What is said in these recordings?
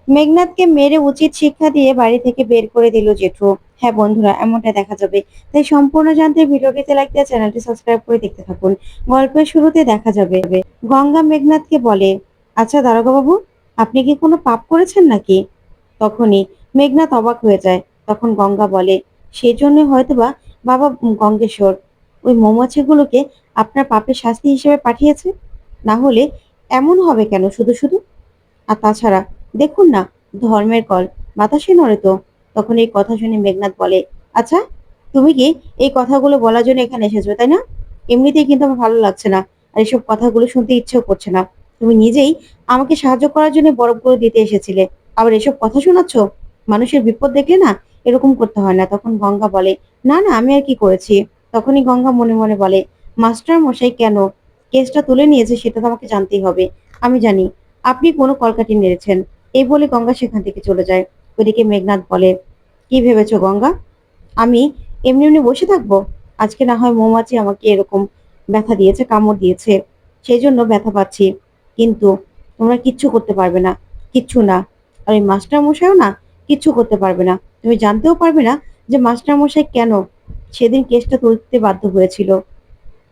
মেঘনাথকে মেরে উচিত শিক্ষা দিয়ে বাড়ি থেকে বের করে দিল জেঠু। হ্যাঁ বন্ধুরা, এমনটা দেখা যাবে। তাই সম্পূর্ণ জানতে ভিডিওটিতে লাইক দিয়ে চ্যানেলটি সাবস্ক্রাইব করে দেখতে থাকুন। গল্পের শুরুতে দেখা যাবে গঙ্গা মেঘনাথকে বলে, আচ্ছা দারোগা বাবু, আপনি কি কোনো পাপ করেছেন নাকি? তখনই মেঘনাথ অবাক হয়ে যায়। তখন গঙ্গা বলে, সেই জন্য হয়তোবা বাবা গঙ্গেশ্বর ওই মৌমাছিগুলোকে আপনার পাপের শাস্তি হিসেবে পাঠিয়েছে। না হলে এমন হবে কেন শুধু শুধু? আর তাছাড়া দেখুন না, ধর্মের কল বাতাসে নড়ে তো। তখন এই কথা শুনে মেঘনাথ বলে, আচ্ছা তুমি কি এই কথাগুলো বলার জন্য এখানে এসেছো, তাই না? এমনিতেই কিন্তু আমার ভালো লাগছে না, আর এসব কথাগুলো শুনতে ইচ্ছেও করছে না। তুমি নিজেই আমাকে সাহায্য করার জন্য বরফগুলো দিতে এসেছিলে, আবার এসব কথা শোনাচ্ছ? মানুষের বিপদ দেখলে না এরকম করতে হয় না। তখন গঙ্গা বলে, না না, আমি আর কি করেছি? তখনই গঙ্গা মনে মনে বলে, মাস্টার মশাই কেন কেসটা তুলে নিয়েছে সেটা তো আমাকে জানতেই হবে। আমি জানি আপনি কোনো কলকাঠি নেড়েছেন। এই বলে গঙ্গা সেখান থেকে চলে যায়। ওদিকে মেঘনাথ বলে, কি ভেবেছো গঙ্গা, আমি এমনি এমনি বসে থাকবো? আজকে না হয় মৌমাছি আমাকে এরকম ব্যথা দিয়েছে, কামড় দিয়েছে, সেই জন্য ব্যথা পাচ্ছি, কিন্তু তোমরা কিচ্ছু করতে পারবে না, কিচ্ছু না। আর ওই মাস্টার মশাইও না কিচ্ছু করতে পারবে না। তুমি জানতেও পারবে না যে মাস্টার মশাই কেন সেদিন কেসটা তুলতে বাধ্য হয়েছিল।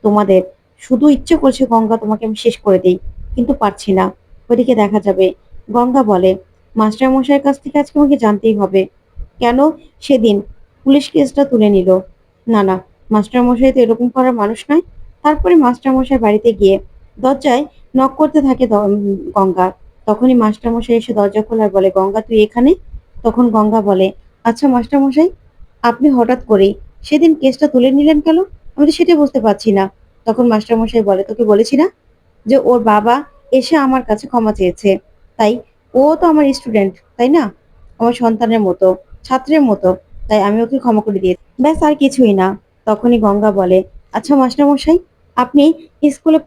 তোমাদের শুধু ইচ্ছে করছে গঙ্গা তোমাকে আমি শেষ করে দেই, কিন্তু পারছি না। ওদিকে দেখা যাবে গঙ্গা বলে, মাস্টার মশাইয়ের কাছ থেকে আজকে আমাকে জানতেই হবে কেন সেদিন পুলিশ কেসটা তুলে নিল। না না, মাস্টার মশাই তো এরকম করার মানুষ নয়। তারপরে মাস্টার মশাই বাড়িতে গিয়ে দরজায় নক করতে থাকে গঙ্গা। তখনই মাস্টার মশাই এসে দরজা খোলার বলে, গঙ্গা তুই এখানে? তখন গঙ্গা বলে, আচ্ছা মাস্টার মশাই, আপনি হঠাৎ করেই সেদিন কেসটা তুলে নিলেন কেন? আমি তো সেটাই বুঝতে পারছি না। তখন মাস্টারমশাই বলে, তোকে বলেছি না যে ওর বাবা এসে আমার কাছে ক্ষমা চেয়েছে, তাই ও তো আমার স্টুডেন্ট, তাই না? আমার সন্তানের মতো, ছাত্রের মতো, তাই আমি ওকে ক্ষমা করে দিয়েছি, ব্যাস আর কিছুই না। তখনই গঙ্গা বলে, আচ্ছা মাস্টারমশাই, আপনি স্কুলে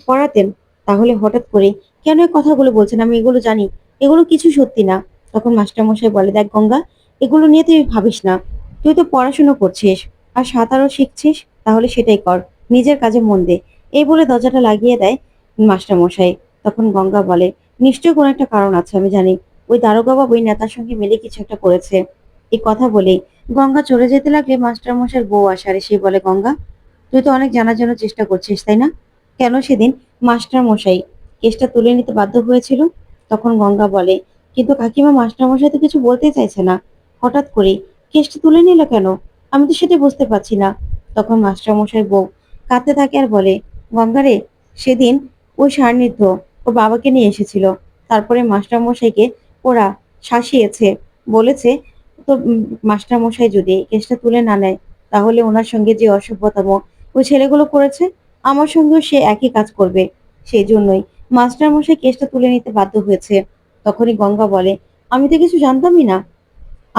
পড়াতেন, তাহলে হঠাৎ করে কেন এই কথাগুলো বলছেন? আমি এগুলো জানি, এগুলো কিছু সত্যি না। তখন মাস্টারমশাই বলে, দেখ গঙ্গা, এগুলো নিয়ে তুই ভাবিস না। তুই তো পড়াশুনো করছিস আর সাঁতারও শিখছিস, তাহলে সেটাই কর, নিজের কাজে মন দে। এই বলে দরজাটা লাগিয়ে দেয় মাস্টার মশাই। তখন গঙ্গা বলে, নিশ্চয় কোনো একটা কারণ আছে, আমি জানি ওই দারোগা বাবু ওই নেতার সঙ্গে মিলে কিছু একটা করেছে। এই কথা বলেই গঙ্গা চলে যেতে লাগলে মাস্টার মশাইয়ের বউ আসে, আর সে বলে, গঙ্গা তুই তো অনেক জানার জন্য চেষ্টা করছিস, তাই না? কেন সেদিন মাস্টার মশাই কেসটা তুলে নিতে বাধ্য হয়েছিল? তখন গঙ্গা বলে, কিন্তু কাকিমা মাস্টার মশাই তো কিছু বলতে চাইছে না, হঠাৎ করে কেসটা তুলে নিল কেন? আমি তো সেটা বুঝতে পারছি না। তখন মাস্টার মশাই বউ কাঁদতে থাকে আর বলে, গঙ্গারে, সেদিন ওই সান্নিধ্য ওর বাবাকে নিয়ে এসেছিল, তারপরে মাস্টার মশাইকে ওরা শাসিয়েছে, বলেছে তো মাস্টার মশাই যদি কেসটা তুলে না নেয়, তাহলে ওনার সঙ্গে যে অসভ্যতম ওই ছেলেগুলো করেছে, আমার সঙ্গেও সে একই কাজ করবে। সেই জন্যই মাস্টার মশাই কেসটা তুলে নিতে বাধ্য হয়েছে। তখনই গঙ্গা বলে, আমি তো কিছু জানতামই না,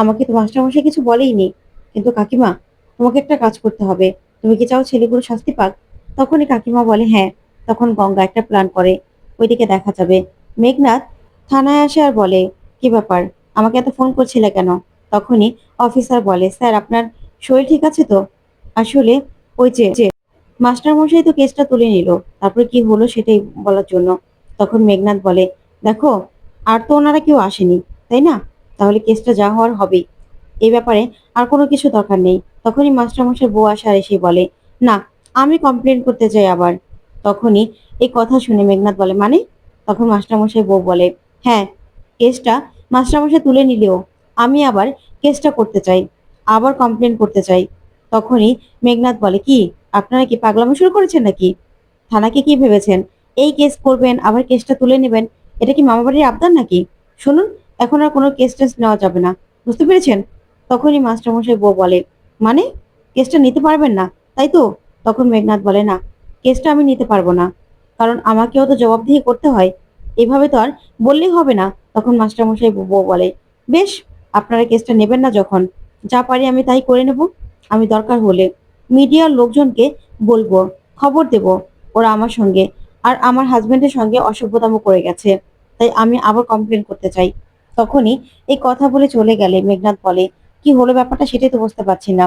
আমাকে তো মাস্টারমশাই কিছু বলেইনি। কিন্তু কাকিমা, তোমাকে একটা কাজ করতে হবে। তুমি কি চাও ছেলেগুলো শাস্তি পাক? তখনই কাকিমা বলে, হ্যাঁ। তখন গঙ্গা একটা প্ল্যান করে। ওইদিকে দেখা যাবে মেঘনাথ থানায় আসে আর বলে, কি ব্যাপার, আমাকে এত ফোন করছিলে কেন? তখনই অফিসার বলে, স্যার আপনার শরীর ঠিক আছে তো? আসলে ওই যে মাস্টারমশাই তো কেসটা তুলে নিল, তারপরে কি হলো সেটাই বলার জন্য। তখন মেঘনাথ বলে, দেখো, আর তো ওনারা কেউ আসেনি, তাই না? তাহলে কেসটা যা হওয়ার হবেই, এই ব্যাপারে আর কোনো কিছু দরকার নেই। তখনই মাস্টারমশাই বউ আসে আর এসে বলে, না, আমি কমপ্লেন করতে চাই আবার। তখনই এই কথা শুনে মেঘনাথ বলে, মানে? তখন মাস্টারমশাই বউ বলে, হ্যাঁ, কেসটা মাস্টারমশাই তুলে নিলেও আমি আবার কেসটা করতে চাই, আবার কমপ্লেন করতে চাই। তখনই মেঘনাথ বলে, কি আপনারা কি পাগলামো শুরু করেছেন নাকি? থানাকে কি ভেবেছেন এই কেস করবেন আবার কেসটা তুলে নেবেন? এটা কি মামাবাড়ির আবদার নাকি? শুনুন, এখন আর কোনো কেস টেস নেওয়া যাবে না, বুঝতে পেরেছেন? তখনই মাস্টারমশাই বউ বলে, মানে কেসটা নিতে পারবেন না, তাই তো? তখন মেঘনাথ বলে, না, কেসটা আমি নিতে পারবো না, কারণ আমাকেও তো জবাবদিহি করতে হয়, এভাবে তো আর বললেই হবে না। তখন মাস্টারমশাই বউ বলে, বেশ, আপনারা কেসটা নেবেন না যখন, যা পারি আমি তাই করে নেব। আমি দরকার হলে মিডিয়ার লোকজনকে বলবো, খবর দেব ওরা আমার সঙ্গে আর আমার হাজবেন্ডের সঙ্গে অসভ্যতাম করে গেছে, তাই আমি আবার কমপ্লেন করতে চাই। তখনই এই কথা বলে চলে গেলে মেঘনাথ বলে, কি হলো ব্যাপারটা সেটাই তো বুঝতে পারছি না।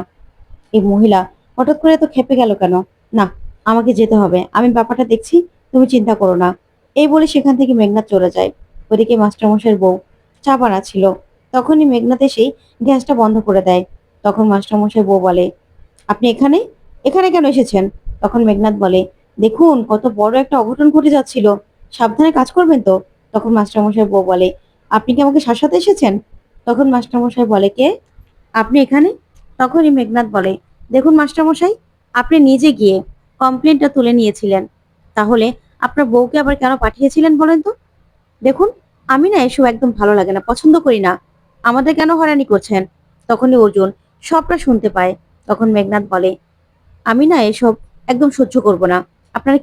এই মহিলা হঠাৎ করে তো খেপে গেল কেন? না, আমাকে যেতে হবে, আমি ব্যাপারটা দেখছি, তুমি চিন্তা করো না। এই বলে সেখান থেকে মেঘনাথ চলে যায়। ওদিকে মাস্টারমশাইয়ের বউ চা বানাচ্ছিল। তখনই মেঘনাথ এসেই গ্যাসটা বন্ধ করে দেয়। তখন মাস্টারমশাই বউ বলে, আপনি এখানে এখানে কেন এসেছেন? তখন মেঘনাথ বলে, দেখুন কত বড় একটা অঘটন ঘটে যাচ্ছিল, সাবধানে কাজ করবেন তো। তখন মাস্টারমশাই বউ বলে, আপনি কি আমাকে শাসাতে এসেছেন? তখন মাস্টারমশাই বলে, কে? আপনি এখানে? তখনই মেঘনাথ বলে, দেখুন মাস্টারমশাই, আপনি নিজে গিয়ে কমপ্লেনটা তুলে নিয়েছিলেন, তাহলে আপনার বউকে আবার কেন পাঠিয়েছিলেন বলেন তো? দেখুন, আমি না এসব একদম ভালো লাগে না, পছন্দ করি না। আমাদের কেন হয়রানি করছেন? তখনই অর্জুন সবটা শুনতে পায়। তখন মেঘনাথ বলে, আমি না এসব একদম সহ্য করব না। আপনারা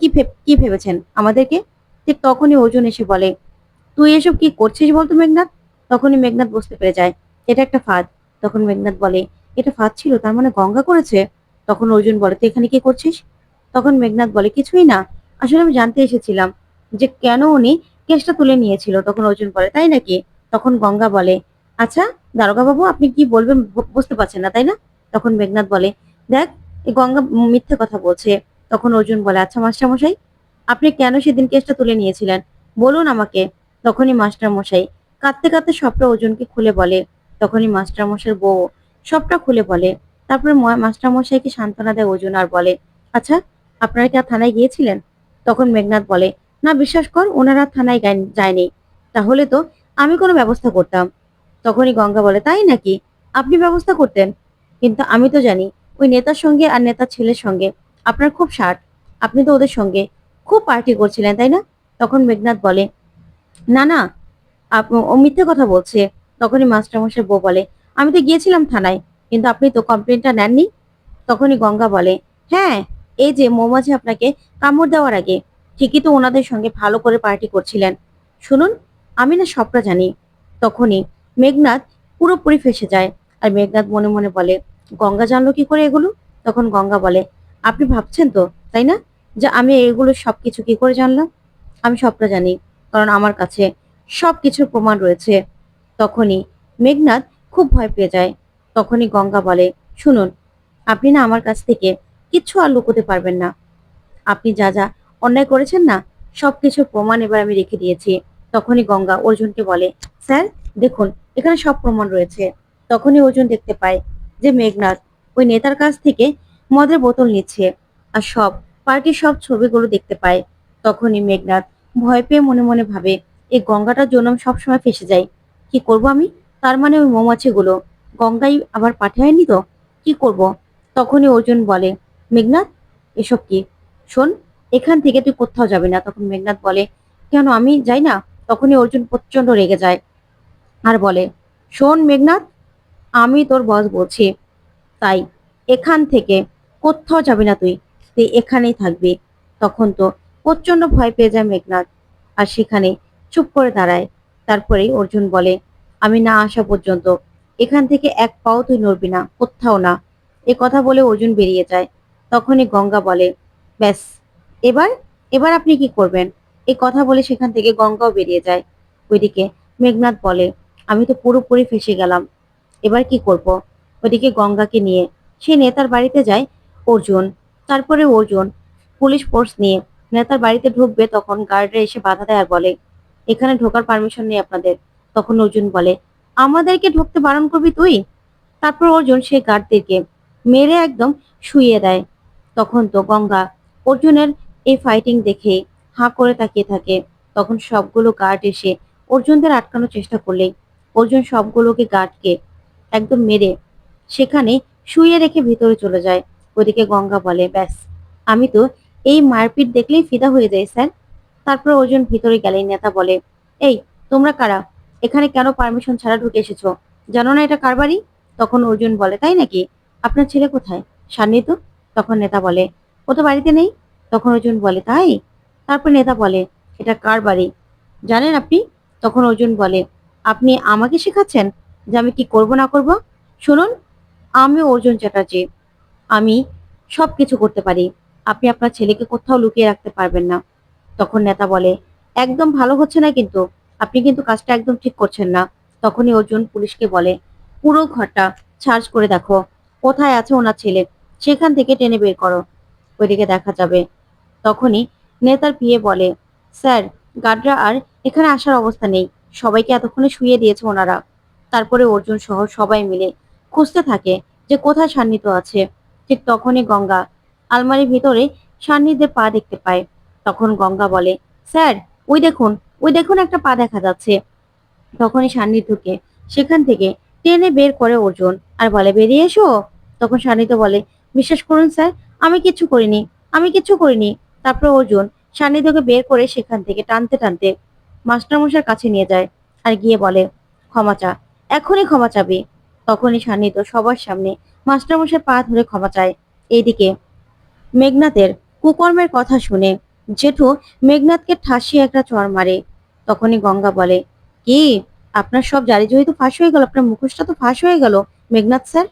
কি ভেবেছেন আমাদেরকে? ঠিক তখনই অর্জুন এসে বলে, তুই এসব কি করছিস বলতো মেঘনাথ? তখনই মেঘনাথ বুঝতে পেরে যায় এটা একটা ফাঁদ। তখন মেঘনাথ বলে, এটা ফাঁদ ছিল, তার মানে গঙ্গা করেছে? তখন অর্জুন বলে, তুই এখানে কি করছিস? তখন মেঘনাথ বলে, কিছুই না, আসলে আমি জানতে এসেছিলাম যে কেন উনি কেসটা তুলে নিয়েছিল। তখন অর্জুন বলে, তাই নাকি? তখন গঙ্গা বলে, আচ্ছা দারোগা বাবু, আপনি কি বলবেন বুঝতে পারছেন না তাই না? তখন মেঘনাথ বলে, দেখ, এই গঙ্গা মিথ্যে কথা বলছে। তখন অর্জুন বলে, আচ্ছা মাস্টারমশাই, আপনি কেন সেদিন কেসটা তুলে নিয়েছিলেন বলুন আমাকে। তখনই মাস্টার মশাই কাঁদতে কাঁদতে সবটা অর্জুনকে খুলে বলে। তখনই মাস্টার মশাইয়ের বউ সবটা খুলে বলে। তারপরে মাস্টার মশাইকে সান্ত্বনা দেয় অর্জুন আর বলে, আচ্ছা আপনারা কি আর থানায় গিয়েছিলেন? তখন মেঘনাথ বলে, না বিশ্বাস কর, ওনারা থানায় যায়নি, তাহলে তো আমি কোনো ব্যবস্থা করতাম। তখনই গঙ্গা বলে, তাই নাকি? আপনি ব্যবস্থা করতেন? কিন্তু আমি তো জানি ওই নেতার সঙ্গে আর নেতার ছেলের সঙ্গে আপনার খুব সাট, আপনি তো ওদের সঙ্গে খুব পার্টি করছিলেন তাই না? তখন মেঘনাথ বলে, না না, ও মিথ্যে কথা বলছে। তখনই মাস্টারমশাই বউ বলে, আমি তো গিয়েছিলাম থানায়, কিন্তু আপনি তো কমপ্লেনটা নেননি। তখনই গঙ্গা বলে, হ্যাঁ, এই যে মৌমাছি আপনাকে কামড় দেওয়ার আগে ঠিকই তো ওনাদের সঙ্গে ভালো করে পার্টি করছিলেন। শুনুন, আমি না সবটা জানি। তখনই মেঘনাথ পুরোপুরি ফেঁসে যায়। আর মেঘনাথ মনে মনে বলে, গঙ্গা জানলো কি করে এগুলো? তখন গঙ্গা বলে, আপনি ভাবছেন তো তাই না যে আমি এগুলো সবকিছু কি করে জানলাম? আমি সবটা জানি, কারণ আমার কাছে সবকিছুর প্রমাণ রয়েছে। তখনই মেঘনাথ খুব ভয় পেয়ে যায়। তখনই গঙ্গা বলে, শুনুন, আপনি না আমার কাছ থেকে কিচ্ছু আর লুকোতে পারবেন না। আপনি যা যা অন্যায় করেছেন না, সবকিছুর প্রমাণ এবার আমি রেখে দিয়েছি। তখনই গঙ্গা অর্জুনকে বলে, স্যার দেখুন, এখানে সব প্রমাণ রয়েছে। তখনই অর্জুন দেখতে পায় যে মেঘনাথ ওই নেতার কাছ থেকে মদের বোতল নিচ্ছে, আর সব পার্টির সব ছবিগুলো দেখতে পায়। তখনই মেঘনাথ ভয় পেয়ে মনে মনে ভাবে, এই গঙ্গাটার জন্য আমি সবসময় ফেঁসে যাই। কি করব আমি? তার মানে ওই মৌমাছিগুলো গঙ্গায় আবার পাঠায়নি তো? কি করব? তখনই অর্জুন বলে, মেঘনাথ, এসব কি? শোন, এখান থেকে তুই কোথাও যাবি না। তখন মেঘনাথ বলে, কেন আমি যাই না? তখনই অর্জুন প্রচন্ড রেগে যায় আর বলে, শোন মেঘনাথ, আমি তোর বস বলছি, তাই এখান থেকে কোথাও যাবি না তুই, তুই এখানেই থাকবি। তখন তো প্রচন্ড ভয় পেয়ে যায় মেঘনাথ, আর সেখানে চুপ করে দাঁড়ায়। তারপরেই অর্জুন বলে, আমি না আসা পর্যন্ত এখান থেকে এক পাও তুই নড়বি না, কোথাও না। এ কথা বলে অর্জুন বেরিয়ে যায়। তখনই গঙ্গা বলে, ব্যাস, এবার এবার আপনি কি করবেন? এই কথা বলে সেখান থেকে গঙ্গাও বেরিয়ে যায়। ওইদিকে মেঘনাথ বলে, আমি তো পুরোপুরি ফেঁসে গেলাম, এবার কি করব? ওদিকে গঙ্গাকে নিয়ে সে নেতার বাড়িতে যায় অর্জুন। তারপরে অর্জুন পুলিশ ফোর্স নিয়ে নেতার বাড়িতে ঢুকবে, তখন গার্ডরা এসে বাধা দেয় আর বলে, এখানে ঢোকার পারমিশন নেই আপনাদের। তখন অর্জুন বলে, আমাদেরকে ঢুকতে বারণ করবি তুই? তারপর অর্জুন সেই গার্ডদেরকে মেরে একদম শুইয়ে দেয়। তখন তো গঙ্গা অর্জুনের এই ফাইটিং দেখে হাঁ করে তাকিয়ে থাকে। তখন সবগুলো গার্ড এসে অর্জুনদের আটকানোর চেষ্টা করলেই অর্জুন সবগুলোকে গার্ডকে একদম মেরে সেখানে শুইয়ে রেখে ভিতরে চলে যায়। ওদিকে গঙ্গা বলে, ব্যাস, আমি তো এই মারপিট দেখলেই ফিদা হয়ে যাই স্যার। তারপর অর্জুন ভিতরে গেলেই নেতা বলে, এই তোমরা কারা? এখানে কেন পারমিশন ছাড়া ঢুকে এসেছো? জানো না এটা কার বাড়ি? তখন অর্জুন বলে, তাই নাকি? আপনার ছেলে কোথায়? সান্নি তো। তখন নেতা বলে, ও তো বাড়িতে নেই। তখন অর্জুন বলে, তাই? তারপর নেতা বলে, এটা কার বাড়ি জানেন আপনি? তখন অর্জুন বলে, আপনি আমাকে শেখাচ্ছেন যে আমি কি করব না করব? শুনুন, আমি অর্জুন চ্যাটার্জি, আমি সবকিছু করতে পারি। আপনি আপনার ছেলেকে কোথাও লুকিয়ে রাখতে পারবেন না। তখন নেতা বলে, একদম ভালো হচ্ছে না কিন্তু, আপনি কিন্তু কাজটা একদম ঠিক করছেন না। তখনই অর্জুন পুলিশকে বলে, পুরো ঘরটা সার্চ করে দেখো, কোথায় আছে ওনার ছেলে, সেখান থেকে টেনে বের করো, ওইদিকে দেখা যাবে। তখনই নেতার পিএ বলে, স্যার, গার্ডরা আর এখানে আসার অবস্থা নেই, সবাইকে এতক্ষণে শুইয়ে দিয়েছে ওনারা। তারপরে অর্জুন সহ সবাই মিলে খুঁজতে থাকে যে কোথায় সান্নিধ্য আছে। ঠিক তখনই গঙ্গা আলমারির ভিতরে সান্নিধ্যের পা দেখতে পায়। তখন গঙ্গা বলে, স্যার, ওই দেখুন একটা পা দেখা যাচ্ছে। তখনই সান্নিধ্যকে সেখান থেকে টেনে বের করে অর্জুন আর বলে, বেরিয়ে এসো। তখন সান্নিধ্য বলে, বিশ্বাস করুন স্যার, আমি কিচ্ছু করিনি। তারপর অর্জুন সান্নিধ্যকে বের করে সেখান থেকে টানতে টানতে মাস্টারমশাইয়ের কাছে নিয়ে যায় আর গিয়ে বলে, ক্ষমা চা, এখনই ক্ষমা চাবি। তখনই সান্নিধ্য সবার সামনে মাস্টারমশাই পা ধরে ক্ষমা চায়। এইদিকে মেঘনাথের কুকর্মের কথা শুনে জেঠু মেঘনাথকে ঠাসিয়ে একটা চড় মারে। তখনই গঙ্গা বলে, কি, আপনার সব জারি জড়িত ফাঁস হয়ে গেল, আপনার মুখোশটা তো ফাঁস হয়ে গেল মেঘনাথ স্যার।